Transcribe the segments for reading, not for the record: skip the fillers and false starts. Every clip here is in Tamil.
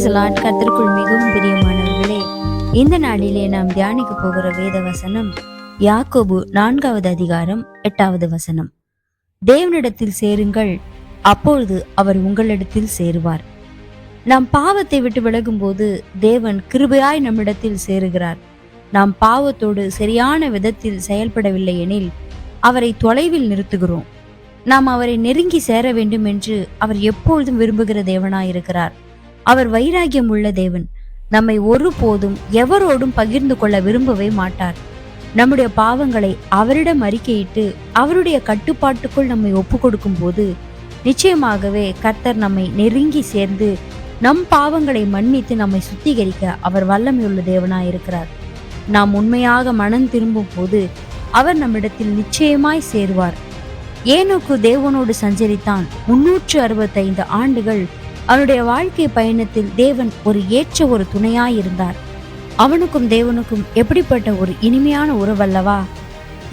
கர்த்தருக்குள் மிகவும் பிரியமானவர்களே, இந்த நாளிலே நாம் தியானிக்க போகிற வேத வசனம் யாக்கோபு 4வது அதிகாரம் 8வது வசனம். தேவனிடத்தில் சேருங்கள், அப்பொழுது அவர் உங்களிடத்தில் சேருவார். நாம் பாவத்தை விட்டு விலகும் போது தேவன் கிருபையாய் நம்மிடத்தில் சேருகிறார். நாம் பாவத்தோடு சரியான விதத்தில் செயல்படவில்லை எனில் அவரை தொலைவில் நிறுத்துகிறோம். நாம் அவரை நெருங்கி சேர வேண்டும் என்று அவர் எப்பொழுதும் விரும்புகிற தேவனாயிருக்கிறார். அவர் வைராகியம் உள்ள தேவன். நம்மை ஒருபோதும் எவரோடும் பகிர்ந்து கொள்ள விரும்பவே மாட்டார். நம்முடைய பாவங்களை அவரிடம் அறிக்கையிட்டு அவருடைய கட்டுப்பாட்டுக்குள் நம்மை ஒப்பு கொடுக்கும் போது நிச்சயமாகவே கர்த்தர் நம்மை நெருங்கி சேர்ந்து நம் பாவங்களை மன்னித்து நம்மை சுத்திகரிக்க அவர் வல்லமையுள்ள தேவனாயிருக்கிறார். நாம் உண்மையாக மனம் திரும்பும் போது அவர் நம்மிடத்தில் நிச்சயமாய் சேருவார். ஏனோக்கு தேவனோடு சஞ்சரித்தான். 365 ஆண்டுகள் அவனுடைய வாழ்க்கை பயணத்தில் தேவன் ஏற்ற ஒரு துணையாயிருந்தார். அவனுக்கும் தேவனுக்கும் எப்படிப்பட்ட ஒரு இனிமையான உறவல்லவா!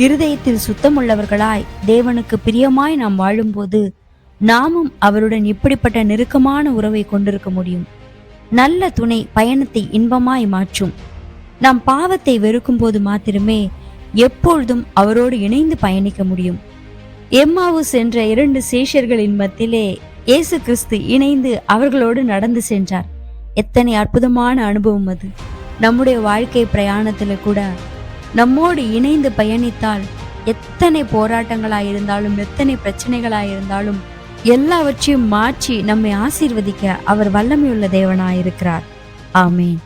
இருதயத்தில் சுத்தமுள்ளவர்களாய் தேவனுக்கு பிரியமாய் நாம் வாழும்போது நாமும் அவருடன் இப்படிப்பட்ட நெருக்கமான உறவை கொண்டிருக்க முடியும். நல்ல துணை பயணத்தை இன்பமாய் மாற்றும். நாம் பாவத்தை வெறுக்கும் போது மாத்திரமே எப்பொழுதும் அவரோடு இணைந்து பயணிக்க முடியும். எம்மாவுஸ் என்ற 2 சீஷர்களின் மத்தியிலே இயேசு கிறிஸ்து இணைந்து அவர்களோடு நடந்து சென்றார். எத்தனை அற்புதமான அனுபவம் அது! நம்முடைய வாழ்க்கை பிரயாணத்துல கூட நம்மோடு இணைந்து பயணித்தால் எத்தனை போராட்டங்களாயிருந்தாலும் எத்தனை பிரச்சனைகளாயிருந்தாலும் எல்லாவற்றையும் மாற்றி நம்மை ஆசீர்வதிக்க அவர் வல்லமையுள்ள தேவனாயிருக்கிறார். ஆமேன்.